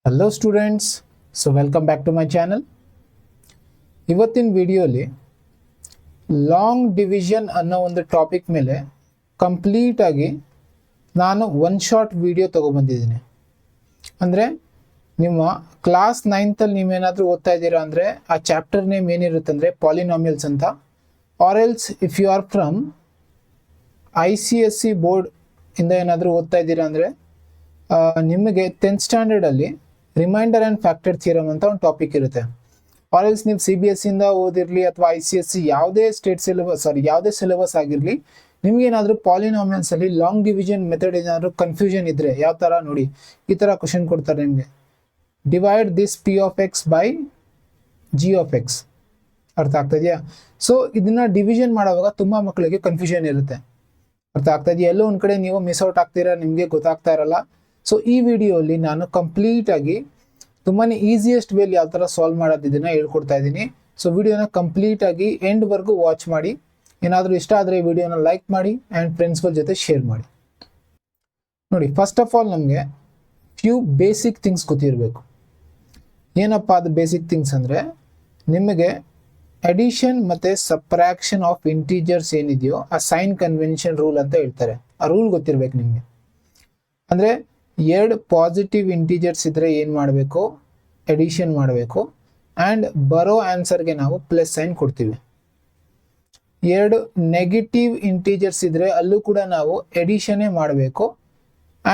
Hello students, so welcome back to my channel. ಇವತ್ತಿನ ವಿಡಿಯೋಲಿ long division ಅನ್ನೋ ಒಂದು ಟಾಪಿಕ್ ಮೇಲೆ ಕಂಪ್ಲೀಟ್ ಆಗಿ ನಾನು ಒನ್ ಶಾಟ್ ವಿಡಿಯೋ ತೊಗೊಬಂದಿದ್ದೀನಿ. ಅಂದರೆ ನಿಮ್ಮ ಕ್ಲಾಸ್ 9th ನೀವೇನಾದರೂ ಓದ್ತಾ ಇದ್ದೀರಾ ಅಂದರೆ ಆ ಚಾಪ್ಟರ್ ನೇಮ್ ಏನಿರುತ್ತೆ ಅಂದರೆ ಪಾಲಿನಾಮಿಯಲ್ಸ್ ಅಂತ. Or else if you are from ICSE board ಇಂದ ಏನಾದರೂ ಓದ್ತಾ ಇದ್ದೀರಾ ಅಂದರೆ ನಿಮಗೆ 10th ಸ್ಟ್ಯಾಂಡರ್ಡಲ್ಲಿ ರಿಮೈಂಡರ್ ಆ್ಯಂಡ್ ಫ್ಯಾಕ್ಟರ್ ಥಿಯರಮ್ ಅಂತ ಒಂದು ಟಾಪಿಕ್ ಇರುತ್ತೆ. ಆರ್ ಎಲ್ಸ್ ನೀವು CBSE ಇಂದ ಓದಿರಲಿ ಅಥವಾ ICSE ಯಾವುದೇ ಯಾವುದೇ ಸಿಲೆಬಸ್ ಆಗಿರಲಿ, ನಿಮಗೇನಾದರೂ ಪಾಲಿನಾಮಿಯಲ್ಸಲ್ಲಿ ಲಾಂಗ್ ಡಿವಿಷನ್ ಮೆಥಡ್ ಏನಾದರೂ ಕನ್ಫ್ಯೂಷನ್ ಇದ್ದರೆ ಯಾವ ಥರ ನೋಡಿ, ಈ ಥರ ಕ್ವಶನ್ ಕೊಡ್ತಾರೆ ನಿಮಗೆ. Divide this P of X by G of X. ಅರ್ಥ ಆಗ್ತದೆಯಾ? ಸೊ ಇದನ್ನು ಡಿವಿಷನ್ ಮಾಡುವಾಗ ತುಂಬ ಮಕ್ಕಳಿಗೆ ಕನ್ಫ್ಯೂಷನ್ ಇರುತ್ತೆ. ಅರ್ಥ ಆಗ್ತಾ ಇದೆಯಾ? ಎಲ್ಲೋ ಒಂದು ಕಡೆ ನೀವು ಮಿಸ್ ಔಟ್ ಆಗ್ತೀರಾ, ನಿಮಗೆ ಗೊತ್ತಾಗ್ತಾ ಇರಲ್ಲ. ಸೊ ಈ ವಿಡಿಯೋಲಿ ನಾನು ಕಂಪ್ಲೀಟಾಗಿ ತುಂಬಾ ಈಸಿಯೆಸ್ಟ್ ವೇಲಿ ಯಾವ ಥರ ಸಾಲ್ವ್ ಮಾಡೋದಿದ್ದನ್ನು ಹೇಳ್ಕೊಡ್ತಾ ಇದ್ದೀನಿ. ಸೊ ವಿಡಿಯೋನ ಕಂಪ್ಲೀಟಾಗಿ ಎಂಡ್ವರೆಗೂ ವಾಚ್ ಮಾಡಿ. ಏನಾದರೂ ಇಷ್ಟ ಆದರೆ ವಿಡಿಯೋನ ಲೈಕ್ ಮಾಡಿ ಆ್ಯಂಡ್ ಫ್ರೆಂಡ್ಸ್ಗಳ ಜೊತೆ ಶೇರ್ ಮಾಡಿ. ನೋಡಿ, ಫಸ್ಟ್ ಆಫ್ ಆಲ್ ನಮಗೆ ಫ್ಯೂ ಬೇಸಿಕ್ ಥಿಂಗ್ಸ್ ಗೊತ್ತಿರಬೇಕು. ಏನಪ್ಪ ಅದು ಬೇಸಿಕ್ ಥಿಂಗ್ಸ್ ಅಂದರೆ, ನಿಮಗೆ ಅಡಿಷನ್ ಮತ್ತು ಸಬ್ಟ್ರಾಕ್ಷನ್ ಆಫ್ ಇಂಟೀಜರ್ಸ್ ಏನಿದೆಯೋ ಆ ಸೈನ್ ಕನ್ವೆನ್ಷನ್ ರೂಲ್ ಅಂತ ಹೇಳ್ತಾರೆ. ಆ ರೂಲ್ ಗೊತ್ತಿರಬೇಕು ನಿಮಗೆ. ಅಂದರೆ ಎರಡು ಪಾಸಿಟಿವ್ ಇಂಟೀಜರ್ಸ್ ಇದ್ದರೆ ಏನು ಮಾಡಬೇಕು, ಎಡಿಷನ್ ಮಾಡಬೇಕು ಆ್ಯಂಡ್ ಬರೋ ಆನ್ಸರ್ಗೆ ನಾವು ಪ್ಲಸ್ ಸೈನ್ ಕೊಡ್ತೀವಿ. ಎರಡು ನೆಗೆಟಿವ್ ಇಂಟೀಜರ್ಸ್ ಇದ್ದರೆ ಅಲ್ಲೂ ಕೂಡ ನಾವು ಎಡಿಷನ್ನೇ ಮಾಡಬೇಕು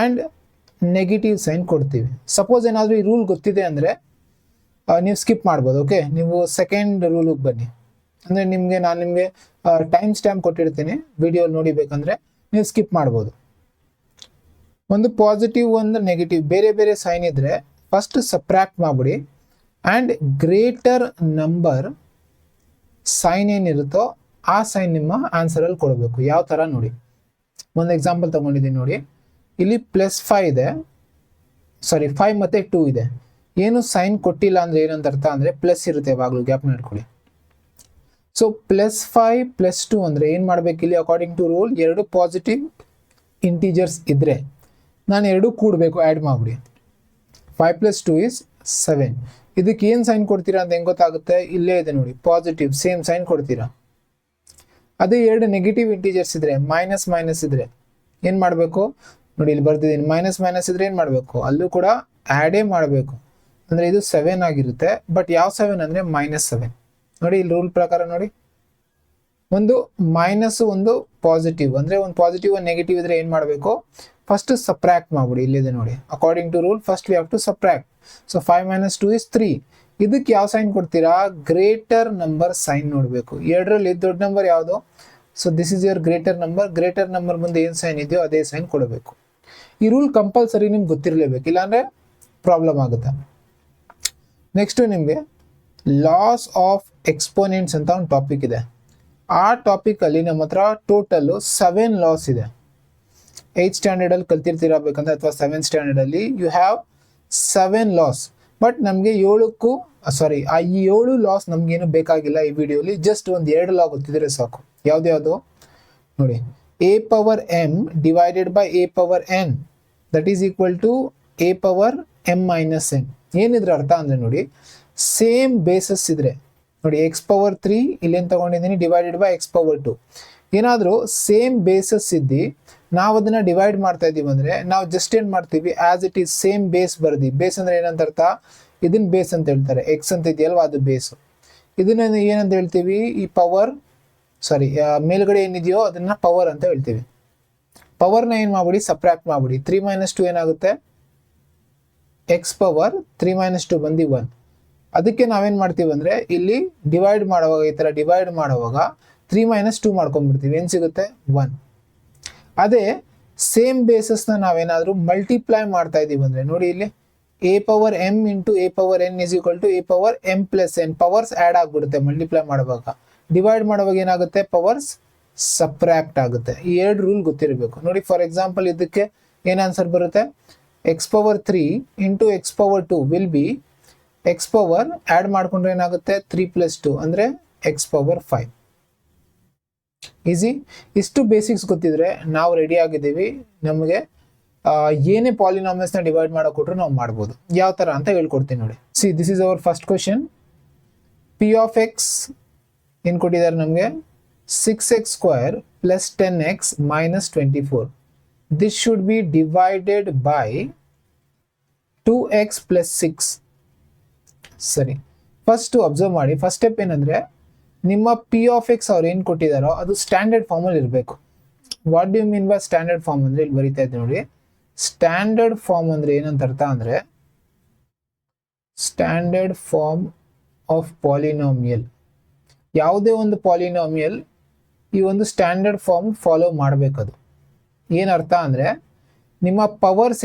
ಆ್ಯಂಡ್ ನೆಗೆಟಿವ್ ಸೈನ್ ಕೊಡ್ತೀವಿ. ಸಪೋಸ್ ಏನಾದರೂ ಈ ರೂಲ್ ಗೊತ್ತಿದೆ ಅಂದರೆ ನೀವು ಸ್ಕಿಪ್ ಮಾಡ್ಬೋದು. ಓಕೆ, ನೀವು ಸೆಕೆಂಡ್ ರೂಲಿಗೆ ಬನ್ನಿ. ಅಂದರೆ ನಾನು ನಿಮಗೆ ಟೈಮ್ ಸ್ಟ್ಯಾಂಪ್ ಕೊಟ್ಟಿರ್ತೀನಿ, ವಿಡಿಯೋ ನೋಡಿಬೇಕಂದ್ರೆ ನೀವು ಸ್ಕಿಪ್ ಮಾಡ್ಬೋದು. ಒಂದು ಪಾಸಿಟಿವ್ ಒಂದು ನೆಗೆಟಿವ್ ಬೇರೆ ಬೇರೆ ಸೈನ್ ಇದ್ದರೆ ಫಸ್ಟ್ ಸಬ್ಟ್ರಾಕ್ಟ್ ಮಾಡಿಬಿಡಿ ಆ್ಯಂಡ್ ಗ್ರೇಟರ್ ನಂಬರ್ ಸೈನ್ ಏನಿರುತ್ತೋ ಆ ಸೈನ್ ನಿಮ್ಮ ಆನ್ಸರಲ್ಲಿ ಕೊಡಬೇಕು. ಯಾವ ಥರ ನೋಡಿ, ಒಂದು ಎಕ್ಸಾಂಪಲ್ ತೊಗೊಂಡಿದ್ದೀನಿ ನೋಡಿ. ಇಲ್ಲಿ +5 ಇದೆ, 5 ಮತ್ತು 2 ಇದೆ. ಏನು ಸೈನ್ ಕೊಟ್ಟಿಲ್ಲ ಅಂದರೆ ಏನಂತ ಅರ್ಥ ಅಂದರೆ ಪ್ಲಸ್ ಇರುತ್ತೆ, ಯಾವಾಗಲೂ ಗ್ಯಾಪ್ ಮಾಡ್ಕೊಳ್ಳಿ. ಸೊ +5 +2 ಅಂದರೆ ಏನು ಮಾಡಬೇಕು ಇಲ್ಲಿ, ಅಕಾರ್ಡಿಂಗ್ ಟು ರೂಲ್ ಎರಡು ಪಾಸಿಟಿವ್ ಇಂಟೀಜರ್ಸ್ ಇದ್ದರೆ ನಾನು ಎರಡು ಕೂಡಬೇಕು, ಆ್ಯಡ್ ಮಾಡಿಬಿಡಿ. 5 + 2 = 7. ಇದಕ್ಕೆ ಏನು ಸೈನ್ ಕೊಡ್ತೀರಾ ಅಂತ ಹೆಂಗೆ ಗೊತ್ತಾಗುತ್ತೆ, ಇಲ್ಲೇ ಇದೆ ನೋಡಿ, ಪಾಸಿಟಿವ್ ಸೇಮ್ ಸೈನ್ ಕೊಡ್ತೀರಾ. ಅದೇ ಎರಡು ನೆಗೆಟಿವ್ ಇಂಟೀಜರ್ಸ್ ಇದ್ದರೆ ಮೈನಸ್ ಇದ್ದರೆ ಏನು ಮಾಡಬೇಕು ನೋಡಿ, ಇಲ್ಲಿ ಬರ್ತಿದ್ದೀನಿ. ಮೈನಸ್ ಇದ್ರೆ ಏನು ಮಾಡಬೇಕು, ಅಲ್ಲೂ ಕೂಡ ಆ್ಯಡೇ ಮಾಡಬೇಕು. ಅಂದರೆ ಇದು 7 ಆಗಿರುತ್ತೆ. ಬಟ್ ಯಾವ 7 ಅಂದರೆ -7 ನೋಡಿ. ಇಲ್ಲಿ ರೂಲ್ ಪ್ರಕಾರ ನೋಡಿ, ಒಂದು ಮೈನಸ್ ಒಂದು ಪಾಸಿಟಿವ್, ಅಂದರೆ ಒಂದು ಪಾಸಿಟಿವ್ ಒಂದು ನೆಗೆಟಿವ್ ಇದ್ರೆ ಏನು ಮಾಡಬೇಕು, ಫಸ್ಟ್ ಸಬ್ಟ್ರಾಕ್ಟ್ ಮಾಡಿಬಿಡಿ. ಇಲ್ಲಿದೆ ನೋಡಿ, according to rule first we have to subtract. So 5 - 2 = 3. ಇದಕ್ಕೆ ಯಾವ ಸೈನ್ ಕೊಡ್ತೀರಾ, ಗ್ರೇಟರ್ ನಂಬರ್ ಸೈನ್ ನೋಡಬೇಕು. ಎರಡರಲ್ಲಿ ದೊಡ್ಡ ನಂಬರ್ ಯಾವುದು, so this is your greater number. Greater number ಮುಂದೆ ಏನು ಸೈನ್ ಇದೆಯೋ ಅದೇ ಸೈನ್ ಕೊಡಬೇಕು. ಈ ರೂಲ್ ಕಂಪಲ್ಸರಿ ನಿಮ್ಗೆ ಗೊತ್ತಿರಲೇಬೇಕು, ಇಲ್ಲಾಂದರೆ ಪ್ರಾಬ್ಲಮ್ ಆಗುತ್ತೆ. ನೆಕ್ಸ್ಟು ನಿಮಗೆ ಲಾಸ್ ಆಫ್ ಎಕ್ಸ್ಪೋನೆಂಟ್ಸ್ ಅಂತ ಒಂದು ಟಾಪಿಕ್ ಇದೆ. ಆ ಟಾಪಿಕಲ್ಲಿ ನಮ್ಮ ಹತ್ರ ಟೋಟಲ್ಲು 7 ಲಾಸ್ ಇದೆ. 8th ಸ್ಟ್ಯಾಂಡರ್ಡಲ್ಲಿ ಕಲ್ತಿರ್ತಿರಬೇಕಂದ್ರೆ ಅಥವಾ 7th ಸ್ಟ್ಯಾಂಡರ್ಡಲ್ಲಿ ಯು ಹ್ಯಾವ್ 7 ಲಾಸ್. ಬಟ್ ನಮಗೆ ಆ 7 ಲಾಸ್ ನಮಗೇನು ಬೇಕಾಗಿಲ್ಲ ಈ ವಿಡಿಯೋಲಿ. ಜಸ್ಟ್ ಒಂದು 2 ಲಾ ಗೊತ್ತಿದ್ರೆ ಸಾಕು. ಯಾವ್ದು ನೋಡಿ, a⁻m / a⁻n that is equal to a⁻m - n. ಏನಿದ್ರೆ ಅರ್ಥ ಅಂದರೆ ನೋಡಿ, ಸೇಮ್ ಬೇಸಸ್ ಇದ್ರೆ ನೋಡಿ, x⁻3 ಇಲ್ಲೇನು ತೊಗೊಂಡಿದ್ದೀನಿ / x⁻2. ಏನಾದರೂ ಸೇಮ್ ಬೇಸಸ್ ಇದ್ದು ನಾವು ಅದನ್ನು ಡಿವೈಡ್ ಮಾಡ್ತಾ ಇದ್ದೀವಿ ಅಂದರೆ ನಾವು ಜಸ್ಟ್ ಏನು ಮಾಡ್ತೀವಿ, as it is same base ಬರ್ದಿ. ಬೇಸ್ ಅಂದರೆ ಏನಂತ ಅರ್ಥ, ಇದನ್ನು ಬೇಸ್ ಅಂತ ಹೇಳ್ತಾರೆ. ಎಕ್ಸ್ ಅಂತ ಇದೆಯಲ್ವ, ಅದು ಬೇಸು. ಇದನ್ನು ಏನಂತ ಹೇಳ್ತೀವಿ, ಈ ಮೇಲ್ಗಡೆ ಏನಿದೆಯೋ ಅದನ್ನು ಪವರ್ ಅಂತ ಹೇಳ್ತೀವಿ. ಪವರ್ನ ಏನು ಮಾಡ್ಬಿಡಿ, ಸಬ್ಟ್ರಾಕ್ಟ್ ಮಾಡಿಬಿಡಿ. 3 - 2 ಏನಾಗುತ್ತೆ, x⁻3 - 2 ಬಂದು 1. ಅದಕ್ಕೆ ನಾವೇನು ಮಾಡ್ತೀವಿ ಅಂದರೆ ಇಲ್ಲಿ ಡಿವೈಡ್ ಮಾಡುವಾಗ, ಈ ಥರ ಡಿವೈಡ್ ಮಾಡುವಾಗ 3 - 2 ಮಾಡ್ಕೊಂಡ್ಬಿಡ್ತೀವಿ. ಏನು ಸಿಗುತ್ತೆ, 1. ಅದೇ ಸೇಮ್ ಬೇಸಸ್ನ ನಾವೇನಾದರೂ ಮಲ್ಟಿಪ್ಲೈ ಮಾಡ್ತಾ ಇದ್ದೀವಿ ಅಂದರೆ ನೋಡಿ, ಇಲ್ಲಿ a⁻m × a⁻n = a⁻m + n. Powers add ಆಗಿಬಿಡುತ್ತೆ ಮಲ್ಟಿಪ್ಲೈ ಮಾಡುವಾಗ. ಡಿವೈಡ್ ಮಾಡುವಾಗ ಏನಾಗುತ್ತೆ, ಪವರ್ಸ್ ಸಬ್ಟ್ರಾಕ್ಟ್ ಆಗುತ್ತೆ. ಈ 2 ರೂಲ್ ಗೊತ್ತಿರಬೇಕು ನೋಡಿ. ಫಾರ್ ಎಕ್ಸಾಂಪಲ್ ಇದಕ್ಕೆ ಏನು ಆನ್ಸರ್ ಬರುತ್ತೆ, x⁻3 × x⁻2 will be x power add ಮಾಡಿಕೊಂಡ್ರೆ ಏನಾಗುತ್ತೆ, 3 + 2 ಅಂದರೆ x⁻5. ಈಸಿ. ಇಷ್ಟು ಬೇಸಿಕ್ಸ್ ಗೊತ್ತಿದ್ರೆ ನಾವು ರೆಡಿ ಆಗಿದ್ದೀವಿ. ನಮಗೆ ಏನೇ ಪಾಲಿನಾಮಿಯಲ್ಸ್ನ ಡಿವೈಡ್ ಮಾಡೋ ಕೊಟ್ಟರು ನಾವು ಮಾಡ್ಬೋದು. ಯಾವ ಥರ ಅಂತ ಹೇಳ್ಕೊಡ್ತೀನಿ ನೋಡಿ. See this is our first question. P of X ಏನು ಕೊಟ್ಟಿದ್ದಾರೆ ನಮಗೆ, 6x² plus 10x minus 24. This should be divided by 2x plus 6. ಸರಿ, ಫಸ್ಟ್ ಅಬ್ಸರ್ವ್ ಮಾಡಿ. ಫಸ್ಟ್ ಸ್ಟೆಪ್ ಏನಂದರೆ, ನಿಮ್ಮ ಪಿ ಆಫ್ ಎಕ್ಸ್ ಅವ್ರು ಏನು ಕೊಟ್ಟಿದ್ದಾರೋ ಅದು ಸ್ಟ್ಯಾಂಡರ್ಡ್ ಫಾರ್ಮಲ್ಲಿ ಇರಬೇಕು. What do you mean by standard form ಅಂದರೆ, ಇಲ್ಲಿ ಬರೀತಾ ಇದ್ದೀನಿ ನೋಡಿ. ಸ್ಟ್ಯಾಂಡರ್ಡ್ ಫಾರ್ಮ್ ಅಂದರೆ ಏನಂತ ಅರ್ಥ ಅಂದರೆ, ಸ್ಟ್ಯಾಂಡರ್ಡ್ ಫಾರ್ಮ್ ಆಫ್ ಪಾಲಿನಾಮಿಯಲ್. ಯಾವುದೇ ಒಂದು ಪಾಲಿನಾಮಿಯಲ್ ಈ ಒಂದು ಸ್ಟ್ಯಾಂಡರ್ಡ್ ಫಾರ್ಮ್ ಫಾಲೋ ಮಾಡಬೇಕದು. ಏನರ್ಥ ಅಂದರೆ, ನಿಮ್ಮ ಪವರ್ಸ್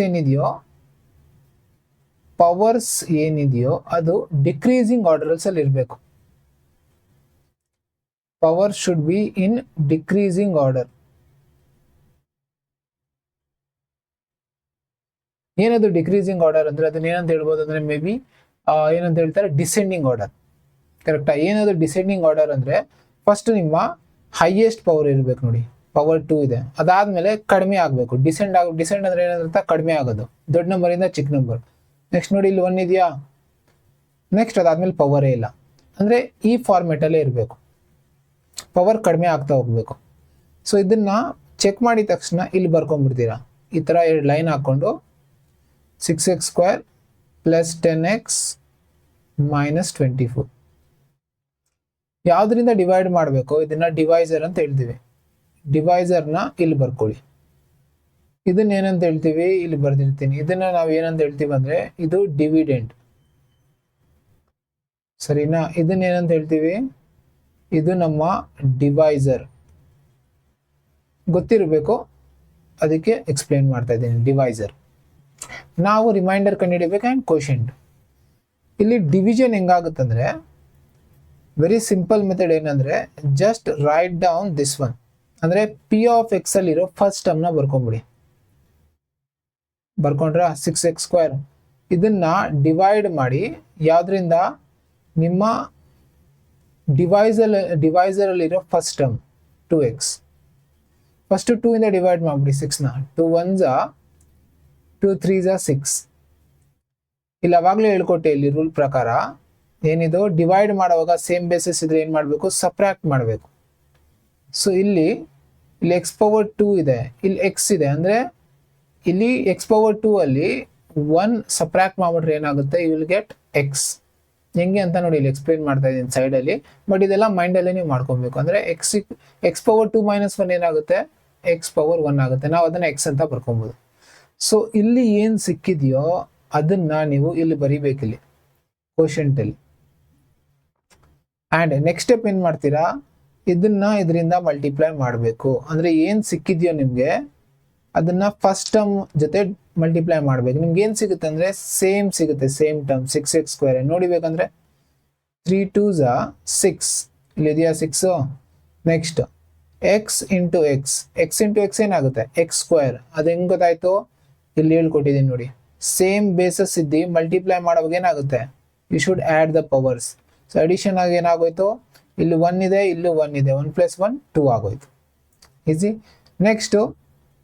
ಏನಿದೆಯೋ ಅದು ಡಿಕ್ರೀಸಿಂಗ್ ಆರ್ಡರ್ಸಲ್ಲಿ ಇರಬೇಕು. Power should be in decreasing order. ಏನದು ಡಿಕ್ರೀಸಿಂಗ್ ಆರ್ಡರ್ ಅಂದರೆ, ಅದನ್ನ ಏನಂತ ಹೇಳ್ಬೋದು ಅಂದರೆ, ಮೇ ಬಿ ಏನಂತ ಹೇಳ್ತಾರೆ, ಡಿಸೆಂಡಿಂಗ್ ಆರ್ಡರ್. ಕರೆಕ್ಟಾ? ಏನದು ಡಿಸೆಂಡಿಂಗ್ ಆರ್ಡರ್ ಅಂದರೆ, ಫಸ್ಟ್ ನಿಮ್ಮ ಹೈಯೆಸ್ಟ್ ಪವರ್ ಇರಬೇಕು ನೋಡಿ, ಪವರ್ 2 ಇದೆ, ಅದಾದಮೇಲೆ ಕಡಿಮೆ ಆಗಬೇಕು. ಡಿಸೆಂಡ್ ಅಂದರೆ ಏನಂತ, ಕಡಿಮೆ ಆಗೋದು, ದೊಡ್ಡ ನಂಬರಿಂದ ಚಿಕ್ಕ ನಂಬರ್. ನೆಕ್ಸ್ಟ್ ನೋಡಿ, ಇಲ್ಲಿ 1 ಇದೆಯಾ, ನೆಕ್ಸ್ಟ್ ಅದಾದಮೇಲೆ ಪವರೇ ಇಲ್ಲ. ಅಂದರೆ ಈ ಫಾರ್ಮೆಟಲ್ಲೇ ಇರಬೇಕು, ಪವರ್ ಕಡಿಮೆ ಆಗ್ತಾ ಹೋಗಬೇಕು. ಸೊ ಇದನ್ನು ಚೆಕ್ ಮಾಡಿದ ತಕ್ಷಣ ಇಲ್ಲಿ ಬರ್ಕೊಂಡ್ಬಿಡ್ತೀರಾ, ಈ ಥರ 2 ಲೈನ್ ಹಾಕ್ಕೊಂಡು 6x² plus 10x minus 24. ಯಾವುದರಿಂದ ಡಿವೈಡ್ ಮಾಡಬೇಕು, ಇದನ್ನ ಡಿವೈಸರ್ ಅಂತ ಹೇಳ್ತೀವಿ. ಡಿವೈಸರ್ನ ಇಲ್ಲಿ ಬರ್ಕೊಳ್ಳಿ. ಇದನ್ನ ಏನಂತ ಹೇಳ್ತೀವಿ, ಇಲ್ಲಿ ಬರ್ದಿರ್ತೀನಿ. ಇದನ್ನ ನಾವು ಏನಂತ ಹೇಳ್ತೀವಿ ಅಂದರೆ, ಇದು ಡಿವಿಡೆಂಡ್. ಸರಿನಾ? ಇದನ್ನ ಏನಂತ ಹೇಳ್ತೀವಿ, ಇದು ನಮ್ಮ ಡಿವೈಸರ್. ಗೊತ್ತಿರಬೇಕು, ಅದಕ್ಕೆ ಎಕ್ಸ್ಪ್ಲೇನ್ ಮಾಡ್ತಾ ಇದ್ದೀನಿ. ಡಿವೈಸರ್. ನಾವು ರಿಮೈಂಡರ್ ಕಂಡುಹಿಡಿಬೇಕು ಆ್ಯಂಡ್ ಕೋಶೆಂಟ್. ಇಲ್ಲಿ ಡಿವಿಷನ್ ಹೆಂಗಾಗುತ್ತಂದ್ರೆ, ವೆರಿ ಸಿಂಪಲ್ ಮೆಥಡ್ ಏನಂದರೆ, just write down this one. ಅಂದರೆ ಪಿ ಆಫ್ ಎಕ್ಸ್ ಅಲ್ಲಿರೋ ಫಸ್ಟ್ ಟರ್ಮ್ನ ಬರ್ಕೊಂಬಿಡಿ. ಬರ್ಕೊಂಡ್ರ 6x². ಇದನ್ನ ಡಿವೈಡ್ ಮಾಡಿ ಯಾವುದರಿಂದ, ನಿಮ್ಮ ಡಿವೈಸರಲ್ಲಿರೋ ಫಸ್ಟ್ ಟರ್ಮ್ 2x. ಫಸ್ಟ್ 2 ಇಂದ ಡಿವೈಡ್ ಮಾಡಿಬಿಡಿ 6ನ. 2 1s 2 3s 6. ಇಲ್ಲಿ ಅವಾಗಲೇ ಹೇಳ್ಕೊಟ್ಟೆ, ಇಲ್ಲಿ ರೂಲ್ ಪ್ರಕಾರ ಏನಿದು, ಡಿವೈಡ್ ಮಾಡುವಾಗ ಸೇಮ್ ಬೇಸಿಸ್ ಇದ್ರೆ ಏನು ಮಾಡಬೇಕು, ಸಪ್ರಾಕ್ಟ್ ಮಾಡಬೇಕು. ಸೊ ಇಲ್ಲಿ x⁴ ಇದೆ, ಇಲ್ಲಿ x ಇದೆ, ಅಂದರೆ ಇಲ್ಲಿ x⁴ ಅಲ್ಲಿ 1 ಸಪ್ರಾಕ್ಟ್ ಮಾಡಿಬಿಟ್ರೆ ಏನಾಗುತ್ತೆ, ಯು ವಿಲ್ ಗೆಟ್ x. ಹೆಂಗೆ ಅಂತ ನೋಡಿ, ಇಲ್ಲಿ ಎಕ್ಸ್ಪ್ಲೇನ್ ಮಾಡ್ತಾ ಇದ್ದೀನಿ ಸೈಡಲ್ಲಿ. ಬಟ್ ಇದೆಲ್ಲ ಮೈಂಡಲ್ಲೇ ನೀವು ಮಾಡ್ಕೊಬೇಕು. ಅಂದರೆ x⁴ - 1 ಏನಾಗುತ್ತೆ, x⁴ ಆಗುತ್ತೆ. ನಾವು ಅದನ್ನು x ಅಂತ ಬರ್ಕೊಬೋದು. ಸೊ ಇಲ್ಲಿ ಏನು ಸಿಕ್ಕಿದೆಯೋ ಅದನ್ನು ನೀವು ಇಲ್ಲಿ ಬರಿಬೇಕಿಲ್ಲಿ ಕೋಶೆಂಟಲ್ಲಿ. ಆ್ಯಂಡ್ ನೆಕ್ಸ್ಟ್ ಸ್ಟೆಪ್ ಏನು ಮಾಡ್ತೀರಾ, ಇದರಿಂದ ಮಲ್ಟಿಪ್ಲೈ ಮಾಡಬೇಕು. ಅಂದರೆ ಏನು ಸಿಕ್ಕಿದೆಯೋ ನಿಮಗೆ ಅದನ್ನು ಫಸ್ಟ್ ಟರ್ಮ್ ಜೊತೆ ಮಲ್ಟಿಪ್ಲೈ ಮಾಡಬೇಕು. ನಿಮ್ಗೆ ಏನು ಸಿಗುತ್ತೆ ಅಂದರೆ, ಸೇಮ್ ಸಿಗುತ್ತೆ, same term 6x². ನೋಡಿಬೇಕಂದ್ರೆ 3 2s 6. ಇಲ್ಲಿದೆಯಾ 6. Next x into x ಏನಾಗುತ್ತೆ, x². ಅದು ಹೆಂಗೆ ಗೊತ್ತಾಯಿತು, ಇಲ್ಲಿ ಹೇಳ್ಕೊಟ್ಟಿದ್ದೀನಿ ನೋಡಿ. ಸೇಮ್ ಬೇಸಸ್ ಇದ್ದು ಮಲ್ಟಿಪ್ಲೈ ಮಾಡುವಾಗ ಏನಾಗುತ್ತೆ, you should add the powers. So addition ಆಗಿ ಏನಾಗೋಯ್ತು, ಇಲ್ಲಿ 1 ಇದೆ, ಇಲ್ಲೂ 1 ಇದೆ, 1 + 1 2 ಆಗೋಯ್ತು. ಈಸಿ. ನೆಕ್ಸ್ಟು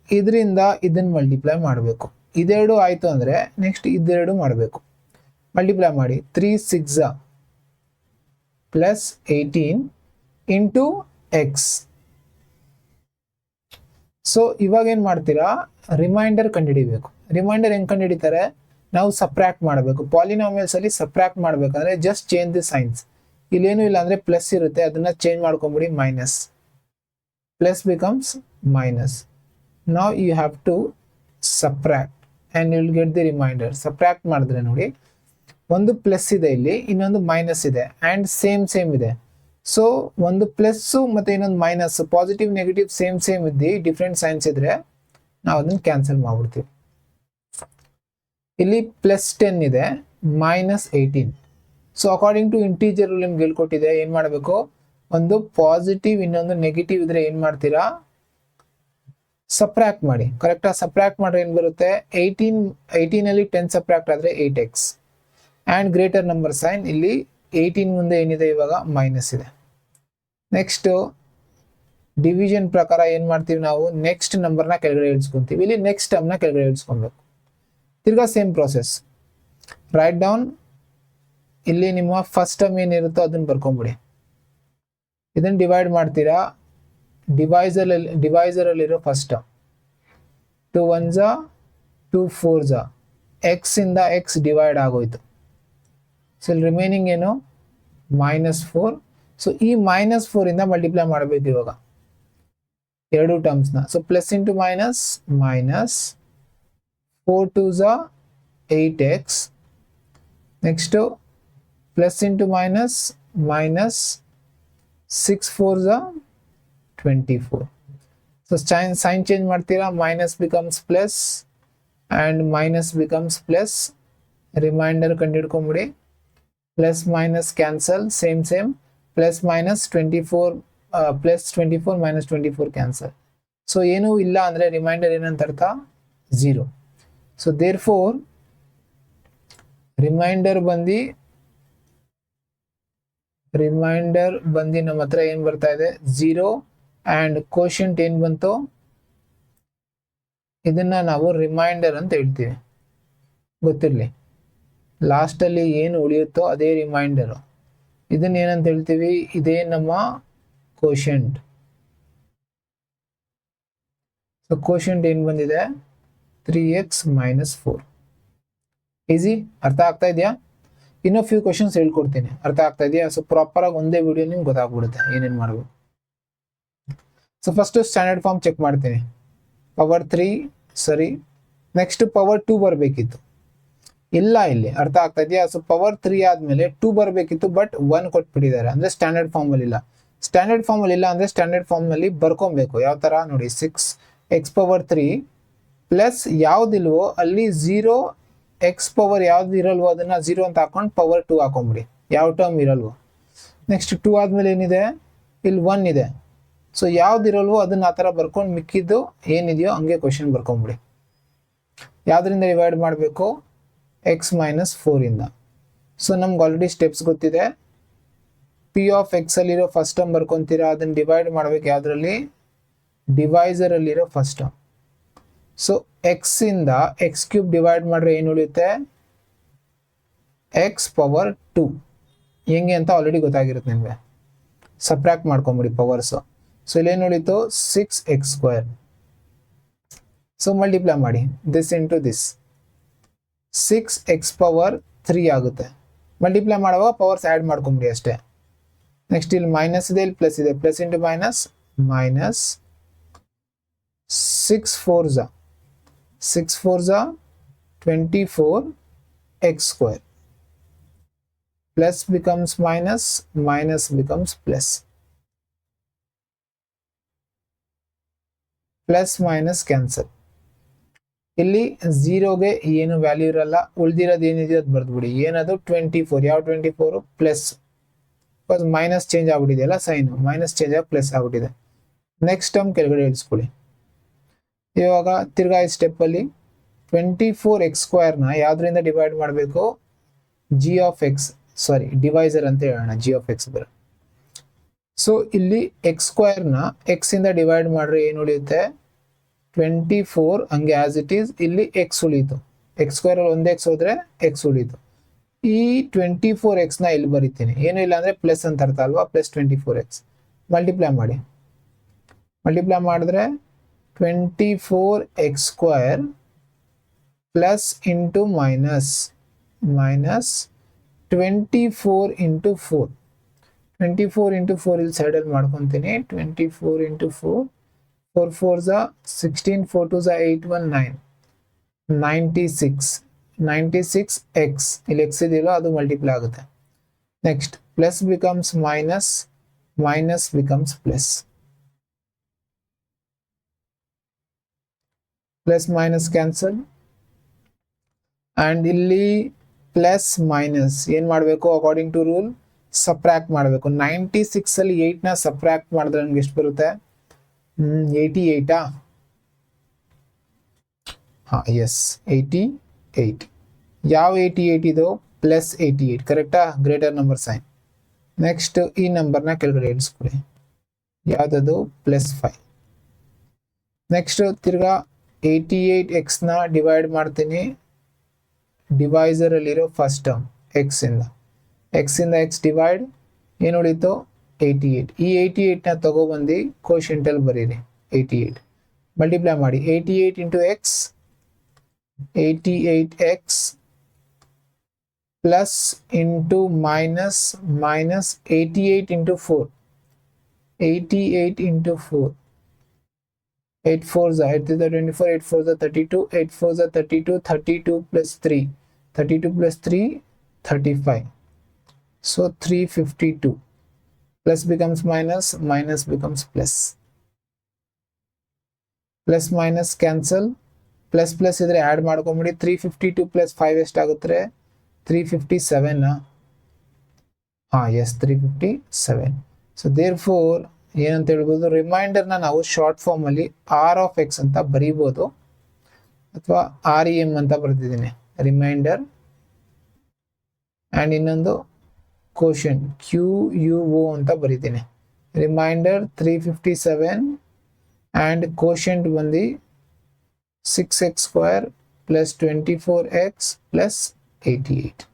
ಇದರಿಂದ ಇದನ್ನು ಮಲ್ಟಿಪ್ಲೈ ಮಾಡಬೇಕು. ಇದೆರಡು ಆಯಿತು ಅಂದರೆ ನೆಕ್ಸ್ಟ್ ಇದೆರಡು ಮಾಡಬೇಕು. ಮಲ್ಟಿಪ್ಲೈ ಮಾಡಿ 3 6 + 18 ಇಂಟು x. ಸೊ ಇವಾಗ ಏನು ಮಾಡ್ತೀರಾ, ರಿಮೈಂಡರ್ ಕಂಡುಹಿಡಿಬೇಕು. ರಿಮೈಂಡರ್ ಹೆಂಗೆ ಕಂಡುಹಿಡಿತಾರೆ, ನಾವು ಸಪ್ರಾಕ್ಟ್ ಮಾಡಬೇಕು. ಪಾಲಿನಾಮಿಯಲ್ಸ್ ಅಲ್ಲಿ ಸಪ್ರಾಕ್ಟ್ ಮಾಡಬೇಕಂದ್ರೆ ಜಸ್ಟ್ ಚೇಂಜ್ ದಿ ಸೈನ್ಸ್. ಇಲ್ಲೇನು ಇಲ್ಲ ಅಂದರೆ ಪ್ಲಸ್ ಇರುತ್ತೆ, ಅದನ್ನ ಚೇಂಜ್ ಮಾಡ್ಕೊಂಬಿಡಿ, minus. Plus becomes minus. Now you have to subtract and you will get the remainder. Subtract ಮಾಡಿದ್ರೆ ನೋಡಿ, ಒಂದು ಪ್ಲಸ್ ಇದೆ ಇಲ್ಲಿ, ಇನ್ನೊಂದು ಮೈನಸ್ ಇದೆ, ಆ್ಯಂಡ್ ಸೇಮ್ ಇದೆ. ಸೊ ಒಂದು ಪ್ಲಸ್ಸು ಮತ್ತು ಇನ್ನೊಂದು ಮೈನಸ್, ಪಾಸಿಟಿವ್ ನೆಗೆಟಿವ್ ಸೇಮ್ ಇದ್ದು ಡಿಫ್ರೆಂಟ್ ಸೈನ್ಸ್ ಇದ್ರೆ ನಾವು ಅದನ್ನು ಕ್ಯಾನ್ಸಲ್ ಮಾಡ್ಬಿಡ್ತೀವಿ. ಇಲ್ಲಿ +10 ಇದೆ, -18. So according to integer rule ನಿಮ್ಗೆ ಹೇಳ್ಕೊಟ್ಟಿದೆ, ಏನು ಮಾಡಬೇಕು, ಒಂದು ಪಾಸಿಟಿವ್ ಇನ್ನೊಂದು ನೆಗೆಟಿವ್ ಇದ್ರೆ ಏನು ಮಾಡ್ತೀರಾ, ಸಪ್ರಾಕ್ಟ್ ಮಾಡಿ. ಕರೆಕ್ಟಾಗಿ ಸಪ್ರಾಕ್ಟ್ ಮಾಡ್ರೆ ಏನು ಬರುತ್ತೆ, 18 10 ಸಪ್ರಾಕ್ಟ್ ಆದರೆ 8x. And greater number sign, ಇಲ್ಲಿ 18 ಮುಂದೆ ಏನಿದೆ ಇವಾಗ ಮೈನಸ್ ಇದೆ. ನೆಕ್ಸ್ಟು ಡಿವಿಷನ್ ಪ್ರಕಾರ ಏನು ಮಾಡ್ತೀವಿ ನಾವು, ನೆಕ್ಸ್ಟ್ ನಂಬರ್ನ ಕೆಳಗಡೆ ಇಳಿಸ್ಕೊಂತೀವಿ. ಇಲ್ಲಿ ನೆಕ್ಸ್ಟ್ ಟರ್ಮ್ನ ಕೆಳಗಡೆ ಇಳಿಸ್ಕೊಬೇಕು. ತಿರ್ಗಾ ಸೇಮ್ ಪ್ರೋಸೆಸ್. ರೈಟ್ ಡೌನ್, ಇಲ್ಲಿ ನಿಮ್ಮ ಫಸ್ಟ್ ಟರ್ಮ್ ಏನಿರುತ್ತೋ ಅದನ್ನು ಬರ್ಕೊಂಬಿಡಿ. ಇದನ್ನು ಡಿವೈಡ್ ಮಾಡ್ತೀರಾ. ಡಿವೈಸರಲ್ಲಿರೋ first term 2 1s 2 4s, x ಇಂದ ಎಕ್ಸ್ ಡಿವೈಡ್ ಆಗೋಯ್ತು. ಸೊ ಇಲ್ಲಿ ರಿಮೈನಿಂಗ್ ಏನು, -4. ಸೊ ಈ -4 ಇಂದ ಮಲ್ಟಿಪ್ಲೈ ಮಾಡಬೇಕು ಇವಾಗ ಎರಡು ಟರ್ಮ್ಸ್ನ. So plus into minus, -4 2s 8x. Next plus into minus, -6 4s 24. So sign change ಮಾಡ್ತೀರಾ, minus becomes plus and minus becomes plus. Remainder ಕಂಡುಹಿಡ್ಕೊಂಬಿಡಿ. Plus minus cancel, same plus minus 24 plus 24 minus 24 cancel. So ಏನೂ ಇಲ್ಲ ಅಂದರೆ reminder ಏನಂತ ಅರ್ಥ, 0. So there four reminder ಬಂದು ನಮ್ಮ ಹತ್ರ ಏನು ಬರ್ತಾ ಇದೆ, 0. ಆ್ಯಂಡ್ ಕೋಶಂಟ್ ಏನು ಬಂತು, ಇದನ್ನ ನಾವು ರಿಮೈಂಡರ್ ಅಂತ ಹೇಳ್ತೀವಿ. ಗೊತ್ತಿರಲಿ, ಲಾಸ್ಟಲ್ಲಿ ಏನು ಉಳಿಯುತ್ತೋ ಅದೇ ರಿಮೈಂಡರು. ಇದನ್ನ ಏನಂತ ಹೇಳ್ತೀವಿ, ಇದೇ ನಮ್ಮ ಕೋಶಂಟ್. ಸೊ ಕೋಶಂಟ್ ಏನು ಬಂದಿದೆ, 3x - 4. ಈಸಿ, ಅರ್ಥ ಆಗ್ತಾ ಇದೆಯಾ? ಇನ್ನೂ ಫ್ಯೂ ಕ್ವಶನ್ಸ್ ಹೇಳ್ಕೊಡ್ತೀನಿ, ಅರ್ಥ ಆಗ್ತಾ ಇದೆಯಾ? ಸೊ ಪ್ರಾಪರಾಗಿ ಒಂದೇ ವಿಡಿಯೋ ನಿಮ್ಗೆ ಗೊತ್ತಾಗ್ಬಿಡುತ್ತೆ ಏನೇನು ಮಾಡಬೇಕು. So first standard form check ಮಾಡ್ತೀನಿ. ಪವರ್ 3 ಸರಿ. ನೆಕ್ಸ್ಟ್ ಪವರ್ 2 ಬರಬೇಕಿತ್ತು, ಇಲ್ಲ ಇಲ್ಲಿ, ಅರ್ಥ ಆಗ್ತಾ ಇದೆಯಾ? ಸೊ ಪವರ್ 3 ಆದಮೇಲೆ 2 ಬರಬೇಕಿತ್ತು, ಬಟ್ 1 ಕೊಟ್ಬಿಟ್ಟಿದ್ದಾರೆ, ಅಂದರೆ ಸ್ಟ್ಯಾಂಡರ್ಡ್ ಫಾರ್ಮಲ್ಲಿ ಇಲ್ಲ. ಸ್ಟ್ಯಾಂಡರ್ಡ್ ಫಾರ್ಮಲ್ಲಿ ಇಲ್ಲ ಅಂದರೆ ಸ್ಟ್ಯಾಂಡರ್ಡ್ ಫಾರ್ಮ್ನಲ್ಲಿ ಬರ್ಕೊಬೇಕು. ಯಾವ ಥರ ನೋಡಿ, 6x⁻3 ಪ್ಲಸ್ ಯಾವುದಿಲ್ವೋ ಅಲ್ಲಿ 0x ಪವರ್ ಯಾವ್ದು ಇರಲ್ವೋ ಅದನ್ನು 0 ಅಂತ ಹಾಕೊಂಡು ಪವರ್ 2 ಹಾಕೊಂಬಿಡಿ, ಯಾವ ಟರ್ಮ್ ಇರಲ್ವೋ. ನೆಕ್ಸ್ಟ್ 2 ಆದಮೇಲೆ ಏನಿದೆ, ಇಲ್ಲಿ 1 ಇದೆ. ಸೊ ಯಾವ್ದಿರಲ್ವೋ ಅದನ್ನ ಆ ಥರ ಬರ್ಕೊಂಡು ಮಿಕ್ಕಿದ್ದು ಏನಿದೆಯೋ ಹಂಗೆ ಕ್ವಶನ್ ಬರ್ಕೊಂಬಿಡಿ. ಯಾವುದರಿಂದ ಡಿವೈಡ್ ಮಾಡಬೇಕು, x - 4 ಇಂದ. ಸೊ ನಮ್ಗೆ ಆಲ್ರೆಡಿ ಸ್ಟೆಪ್ಸ್ ಗೊತ್ತಿದೆ. ಪಿ ಆಫ್ ಎಕ್ಸಲ್ಲಿರೋ ಫಸ್ಟ್ ಟರ್ಮ್ ಬರ್ಕೊತೀರಾ, ಅದನ್ನು ಡಿವೈಡ್ ಮಾಡಬೇಕು ಯಾವುದರಲ್ಲಿ, ಡಿವೈಸರಲ್ಲಿರೋ ಫಸ್ಟ್ ಟರ್ಮ್. ಸೊ ಎಕ್ಸ್ ಇಂದ x³ ಡಿವೈಡ್ ಮಾಡಿದ್ರೆ ಏನು ಉಳಿಯುತ್ತೆ, x⁻2. ಹೆಂಗೆ ಅಂತ ಆಲ್ರೆಡಿ ಗೊತ್ತಾಗಿರುತ್ತೆ ನಿಮಗೆ. ಸಬ್ಟ್ರಾಕ್ಟ್ ಮಾಡ್ಕೊಂಬಿಡಿ ಪವರ್ಸು. ಸೊ ಇಲ್ಲೇನು ಉಳಿತು, 6x². ಸೊ ಮಲ್ಟಿಪ್ಲೈ ಮಾಡಿ, ದಿಸ್ ಇಂಟು ದಿಸ್, 6x⁻3 ಆಗುತ್ತೆ. ಮಲ್ಟಿಪ್ಲೈ ಮಾಡುವಾಗ ಪವರ್ಸ್ ಆ್ಯಡ್ ಮಾಡ್ಕೊಂಬಿಡಿ ಅಷ್ಟೇ. ನೆಕ್ಸ್ಟ್ ಇಲ್ಲಿ ಮೈನಸ್ ಇದೆ, ಇಲ್ಲಿ ಪ್ಲಸ್ ಇದೆ, plus into minus, -6 4s 24x². Plus becomes minus, minus becomes plus. Plus minus cancel. ಇಲ್ಲಿ 0ಗೆ ಏನು ವ್ಯಾಲ್ಯೂ ಇರಲ್ಲ, ಉಳಿದಿರೋದು ಏನಿದೆಯೋ ಅದು ಬರ್ದ್ಬಿಡಿ. ಏನದು 24, ಯಾವ 24 ಪ್ಲಸ್, ಬಿಕಾಸ್ ಮೈನಸ್ ಚೇಂಜ್ ಆಗ್ಬಿಟ್ಟಿದೆಯಲ್ಲ, ಸೈನು ಮೈನಸ್ ಚೇಂಜ್ ಆಗಿ ಪ್ಲಸ್ ಆಗ್ಬಿಟ್ಟಿದೆ. ನೆಕ್ಸ್ಟ್ ಟರ್ಮ್ ಕೆಳಗಡೆ ಇಳಿಸ್ಕೊಳ್ಳಿ. ಇವಾಗ ತಿರ್ಗಾ ಈ ಸ್ಟೆಪ್ಪಲ್ಲಿ 24x² ಯಾವುದರಿಂದ ಡಿವೈಡ್ ಮಾಡಬೇಕು, g(x), ಸಾರಿ ಡಿವೈಸರ್ ಅಂತ ಹೇಳೋಣ, g(x) ಬರ. ಸೊ ಇಲ್ಲಿ x² x ಇಂದ ಡಿವೈಡ್ ಮಾಡ್ರೆ ಏನು ಉಳಿಯುತ್ತೆ, 24 ಹಂಗೆ ಆಸ್ ಇಟ್ ಈಸ್. ಇಲ್ಲಿ x ಉಳಿಯಿತು, x² ಅಲ್ಲಿ ಒಂದು x ಹೋದ್ರೆ x ಉಳಿಯಿತು. ಈ 24x ಇಲ್ಲಿ ಬರೀತೀನಿ, ಏನು ಇಲ್ಲ ಅಂದರೆ ಪ್ಲಸ್ ಅಂತ ಅರ್ಥ ಅಲ್ವಾ, ಪ್ಲಸ್ 24x. ಮಲ್ಟಿಪ್ಲೈ ಮಾಡಿ, ಮಲ್ಟಿಪ್ಲೈ ಮಾಡಿದ್ರೆ 24x² plus into minus 24 into 4. 24 into 4 ಇಲ್ಲಿ ಸೈಡಲ್ಲಿ ಮಾಡ್ಕೊತೀನಿ. 24 ಇಂಟು 4, 4 4s 16, 4 2s 8 1 9, 96x. ಇಲ್ಲಿ x ಇದೆಯಲ್ಲ ಅದು ಮಲ್ಟಿಪ್ಲೈ ಆಗುತ್ತೆ. Next plus becomes minus, minus becomes plus. Plus minus cancel. And ಇಲ್ಲಿ ಪ್ಲಸ್ ಮೈನಸ್ ಏನು ಮಾಡಬೇಕು, ಅಕಾರ್ಡಿಂಗ್ ಟು ರೂಲ್ ಸಬ್ಟ್ರಾಕ್ಟ್ ಮಾಡಬೇಕು. 96 ಅಲ್ಲಿ 8ನ ಸಬ್ಟ್ರಾಕ್ಟ್ ಮಾಡಿದ್ರೆ ನಮ್ಗೆ ಎಷ್ಟು ಬರುತ್ತೆ, 88. ಹಾಂ ಎಸ್ 88. ಯಾವ 88 ಇದು, ಪ್ಲಸ್ 88, ಕರೆಕ್ಟಾ, ಗ್ರೇಟರ್ ನಂಬರ್ ಸೈನ್. ನೆಕ್ಸ್ಟ್ ಈ ನಂಬರ್ನ ಕೆಳಗಡೆ ಇಳಿಸ್ಕೊಳ್ಳಿ. ಯಾವುದದು +5. ನೆಕ್ಸ್ಟ್ ತಿರ್ಗಾ 88x ನ ಡಿವೈಡ್ ಮಾಡ್ತೀನಿ ಡಿವೈಸರ್ ಅಲ್ಲಿರೋ ಫಸ್ಟ್ ಟರ್ಮ್ x ಇಂದ x ಡಿವೈಡ್ ಏನು ಉಳಿತು 88. ಈ 88 ನ ತಗೊಬಂದು ಕೋಶೆಂಟ್ ಅಲ್ಲಿ ಬರೀರಿ 88 ಮಲ್ಟಿಪ್ಲೈ ಮಾಡಿ 88 into x 88x plus into minus 88 into 4 88 into 4 8 4s 8 is 24 8 4s 32 8 4s 32 32 plus 3 32 plus 3 35 so 352 plus becomes minus minus becomes plus plus minus cancel plus plus idre add ಮಾಡ್ಕೊಂಬಿಡಿ 352 plus 5 ಎಷ್ಟಾಗುತ್ತೆ 357 yes 357 so therefore ಏನಂತ ಹೇಳ್ಬೋದು ರಿಮೈಂಡರ್ನ ನಾವು short form ಅಲ್ಲಿ R of x ಅಂತ ಬರೀಬೋದು ಅಥವಾ REM ಅಂತ ಬರ್ತಿದ್ದೀನಿ ರಿಮೈಂಡರ್ ಆ್ಯಂಡ್ ಇನ್ನೊಂದು ಕೋಶನ್ QUO ಅಂತ ಬರೀತೀನಿ ರಿಮೈಂಡರ್ 357 ಆ್ಯಂಡ್ ಕೋಶಂಟ್ ಬಂದು 6x² plus 24x plus 88.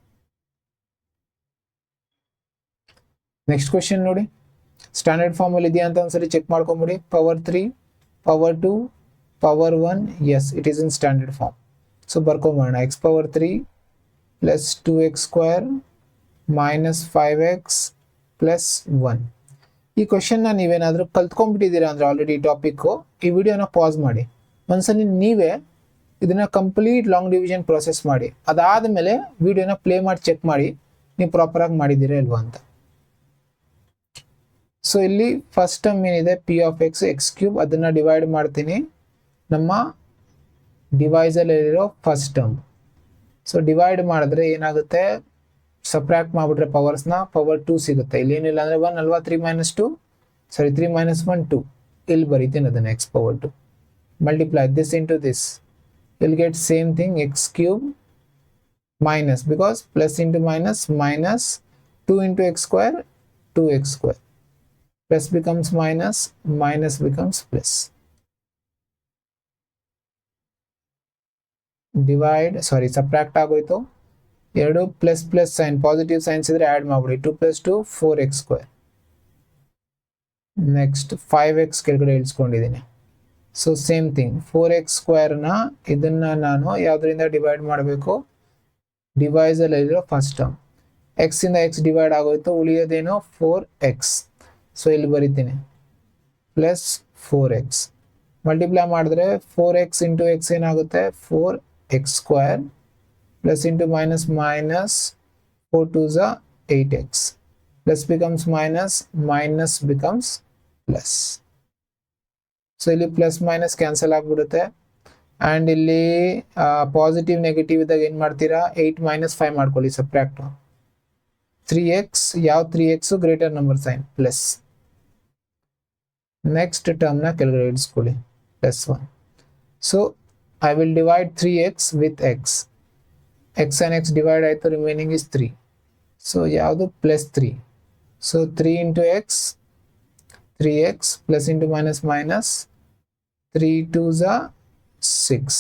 Next question ನೋಡಿ ಸ್ಟ್ಯಾಂಡರ್ಡ್ ಫಾರ್ಮ್ ಅಲ್ಲಿ ಇದೆಯಾ ಅಂತ ಒಂದ್ಸರಿ ಚೆಕ್ ಮಾಡ್ಕೊಂಬಿಡಿ power 3 power 2 power 1 as it is in standard form so ಬರ್ಕೊಂಬೋಣ x power 3 plus 2x² minus 5x plus 1. ಈ ಕ್ವೆಶ್ಚನ್ನ ನೀವೇನಾದರೂ ಕಲ್ತ್ಕೊಂಡ್ಬಿಟ್ಟಿದ್ದೀರಾ ಅಂದರೆ ಆಲ್ರೆಡಿ ಟಾಪಿಕ್ಕು ಈ ವಿಡಿಯೋನ ಪಾಸ್ ಮಾಡಿ ಒಂದ್ಸಲಿ ನೀವೇ ಇದನ್ನ ಕಂಪ್ಲೀಟ್ ಲಾಂಗ್ ಡಿವಿಷನ್ ಪ್ರೊಸೆಸ್ ಮಾಡಿ ಅದಾದಮೇಲೆ ವಿಡಿಯೋನ ಪ್ಲೇ ಮಾಡಿ ಚೆಕ್ ಮಾಡಿ ನೀವು ಪ್ರಾಪರಾಗಿ ಮಾಡಿದ್ದೀರಾ ಇಲ್ವಾ ಅಂತ. ಸೊ ಇಲ್ಲಿ ಫಸ್ಟ್ ಟರ್ಮ್ ಏನಿದೆ p ಆಫ್ x x³ ಅದನ್ನು ಡಿವೈಡ್ ಮಾಡ್ತೀನಿ ನಮ್ಮ ಡಿವೈಸಲ್ಲಿರೋ ಫಸ್ಟ್ ಟರ್ಮ್. ಸೊ ಡಿವೈಡ್ ಮಾಡಿದ್ರೆ ಏನಾಗುತ್ತೆ ಸಬ್ಟ್ರಾಕ್ಟ್ ಮಾಡಿಬಿಟ್ರೆ ಪವರ್ಸ್ನ ಪವರ್ 2 ಸಿಗುತ್ತೆ. ಇಲ್ಲಿ ಏನಿಲ್ಲ ಅಂದರೆ 1 ಅಲ್ವಾ 3 ಮೈನಸ್ 2 ಸಾರಿ 3 ಮೈನಸ್ 1 2 ಇಲ್ಲಿ ಬರೀತೀನಿ ಅದನ್ನು x power 2 multiply this into this you'll get same thing x³ minus because plus into minus minus 2 into x² 2x² plus becomes minus minus becomes plus divide sorry subtract ಆಗೋಯ್ತು ಎರಡು plus plus sign positive signs ಇದ್ರೆ add ಮಾಡಿಬಿಡಿ 2 + 2 4x². Next 5x ಕೆಳಗಡೆ ಇಳಿಸ್ಕೊಂಡಿದ್ದೀನಿ. So same thing 4x² ಇದನ್ನು ನಾನು ಯಾವುದರಿಂದ divide ಮಾಡಬೇಕು ಡಿವೈಸಲ್ಲಿರೋ first term x ಇಂದ x ಡಿವೈಡ್ ಆಗೋಯ್ತು ಉಳಿಯೋದೇನೋ 4x. ಸೊ ಇಲ್ಲಿ ಬರಿತೀನಿ ಪ್ಲಸ್ 4x ಮಲ್ಟಿಪ್ಲೈ ಮಾಡಿದ್ರೆ 4x ಇಂಟು x ಏನಾಗುತ್ತೆ 4x² plus into minus minus 4 2s 8x plus becomes minus minus becomes plus. So ಇಲ್ಲಿ ಪ್ಲಸ್ ಮೈನಸ್ ಕ್ಯಾನ್ಸಲ್ ಆಗಿಬಿಡುತ್ತೆ and ಇಲ್ಲಿ positive negative ಇದ್ದಾಗ ಏನು ಮಾಡ್ತೀರಾ 8 ಮೈನಸ್ 5 ಮಾಡ್ಕೊಳ್ಳಿ ಸಬ್ಟ್ರಾಕ್ಟ್ 3x ಯಾವ 3x greater number sign plus. Next ಟರ್ಮ್ನ ಕೆಳಗಡೆ ಇಡಿಸ್ಕೊಳ್ಳಿ plus 1. So I will divide 3x with x and x divide ಆಯಿತು ರಿಮೈನಿಂಗ್ ಇಸ್ 3. ಸೊ ಯಾವುದು plus 3. So 3 into x 3x plus into minus minus 3 2s 6